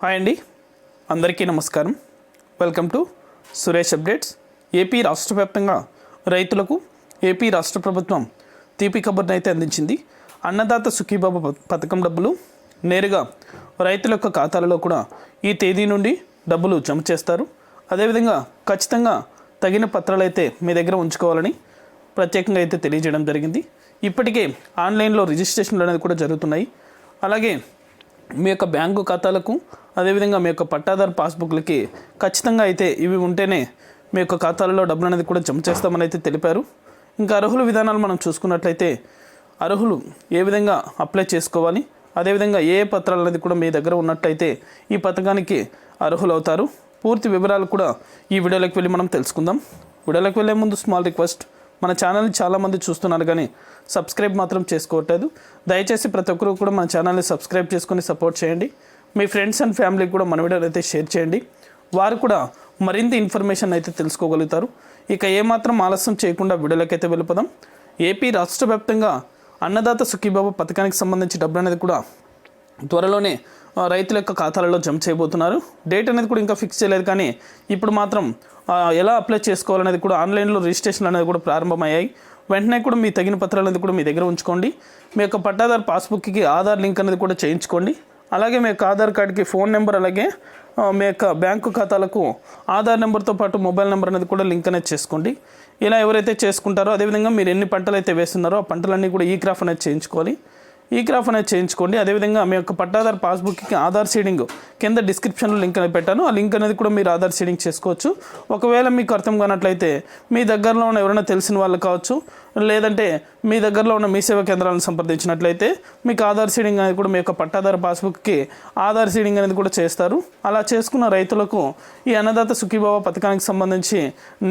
Hi అండి, అందరికీ నమస్కారం. Welcome to Suresh updates. AP రాష్ట్ర వ్యాప్తంగా రైతులకు ఏపీ రాష్ట్ర ప్రభుత్వం తీపి కబుర్ని అయితే అందించింది. అన్నదాత సుఖీబాబు పథకం డబ్బులు నేరుగా రైతుల యొక్క ఖాతాలలో కూడా ఈ తేదీ నుండి డబ్బులు జమ చేస్తారు. అదేవిధంగా ఖచ్చితంగా తగిన పత్రాలు అయితే మీ దగ్గర ఉంచుకోవాలని ప్రత్యేకంగా అయితే తెలియజేయడం జరిగింది. ఇప్పటికే ఆన్లైన్లో రిజిస్ట్రేషన్లు అనేది కూడా జరుగుతున్నాయి. అలాగే మీ యొక్క బ్యాంకు ఖాతాలకు అదేవిధంగా మీ యొక్క పట్టాదారు పాస్బుక్లకి ఖచ్చితంగా అయితే ఇవి ఉంటేనే మీ యొక్క ఖాతాలలో డబ్బులు అనేది కూడా జమ చేస్తామని అయితే తెలిపారు. ఇంకా అర్హుల విధానాలు మనం చూసుకున్నట్లయితే అర్హులు ఏ విధంగా అప్లై చేసుకోవాలి, అదేవిధంగా ఏ పత్రాలు అనేది కూడా మీ దగ్గర ఉన్నట్లయితే ఈ పథకానికి అర్హులు అవుతారు. పూర్తి వివరాలు కూడా ఈ వీడియోలోకి వెళ్ళి మనం తెలుసుకుందాం. వీడియోలోకి వెళ్ళే ముందు స్మాల్ రిక్వెస్ట్, మన ఛానల్ని చాలామంది చూస్తున్నారు కానీ సబ్స్క్రైబ్ మాత్రం చేసుకోవట్లేదు. దయచేసి ప్రతి ఒక్కరు కూడా మన ఛానల్ని సబ్స్క్రైబ్ చేసుకొని సపోర్ట్ చేయండి. మీ ఫ్రెండ్స్ అండ్ ఫ్యామిలీకి కూడా మన వీడియోని అయితే షేర్ చేయండి. వారు కూడా మరింత ఇన్ఫర్మేషన్ అయితే తెలుసుకోగలుగుతారు. ఇక ఏమాత్రం ఆలస్యం చేయకుండా వీడియోలోకి అయితే వెళ్ళిపోదాం. ఏపీ రాష్ట్ర వ్యాప్తంగా అన్నదాత సుఖీబాబు పథకానికి సంబంధించి డబ్బులు అనేది కూడా త్వరలోనే రైతుల యొక్క ఖాతాలలో జమ చేయబోతున్నారు. డేట్ అనేది కూడా ఇంకా ఫిక్స్ చేయలేదు, కానీ ఇప్పుడు మాత్రం ఎలా అప్లై చేసుకోవాలనేది కూడా ఆన్లైన్లో రిజిస్ట్రేషన్ అనేది కూడా ప్రారంభమయ్యాయి. వెంటనే కూడా మీ తగిన పత్రాలు అనేది కూడా మీ దగ్గర ఉంచుకోండి. మీ యొక్క పట్టాదారు పాస్బుక్కి ఆధార్ లింక్ అనేది కూడా చేయించుకోండి. అలాగే మీ యొక్క ఆధార్ కార్డుకి ఫోన్ నెంబర్, అలాగే మీ యొక్క బ్యాంకు ఖాతాలకు ఆధార్ నెంబర్తో పాటు మొబైల్ నెంబర్ అనేది కూడా లింక్ అనేది చేసుకోండి. ఇలా ఎవరైతే చేసుకుంటారో, అదేవిధంగా మీరు ఎన్ని పంటలు అయితే వేస్తున్నారో ఆ పంటలన్నీ కూడా ఈ క్రాఫ్ అనేది చేయించుకోవాలి. ఈ క్రాఫ్ అనేది చేయించుకోండి. అదేవిధంగా మీ యొక్క పట్టాదారు పాస్బుక్కి ఆధార్ సీడింగ్ కింద డిస్క్రిప్షన్లో లింక్ అనేది పెట్టాను. ఆ లింక్ అనేది కూడా మీరు ఆధార్ సీడింగ్ చేసుకోవచ్చు. ఒకవేళ మీకు అర్థం కానట్లయితే మీ దగ్గరలో ఉన్న ఎవరైనా తెలిసిన వాళ్ళు కావచ్చు, లేదంటే మీ దగ్గరలో ఉన్న మీ సేవా కేంద్రాలను సంప్రదించినట్లయితే మీకు ఆధార్ సీడింగ్ అనేది కూడా మీ యొక్క పట్టాదారు పాస్బుక్కి ఆధార్ సీడింగ్ అనేది కూడా చేస్తారు. అలా చేసుకున్న రైతులకు ఈ అన్నదాత సుఖీబాబు పథకానికి సంబంధించి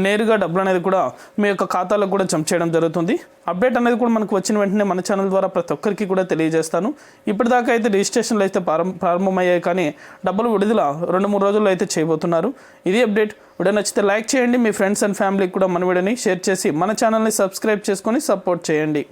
నేరుగా డబ్బులు అనేది కూడా మీ యొక్క ఖాతాలకు కూడా జమ చేయడం జరుగుతుంది. అప్డేట్ అనేది కూడా మనకు వచ్చిన వెంటనే మన ఛానల్ ద్వారా ప్రతి ఒక్కరికి కూడా తెలియజేస్తాను. ఇప్పటిదాకా అయితే రిజిస్ట్రేషన్లు అయితే ప్రారంభమయ్యాయి, కానీ డబ్బులు విడుదల 2-3 రోజుల్లో అయితే చేయబోతున్నారు. ఇది అప్డేట్. వీడియో నచ్చితే లైక్ చేయండి. మీ ఫ్రెండ్స్ అండ్ ఫ్యామిలీకి కూడా మన వీడియోని షేర్ చేసి మన ఛానల్ని సబ్స్క్రైబ్ చేసుకొని సపోర్ట్ చేయండి.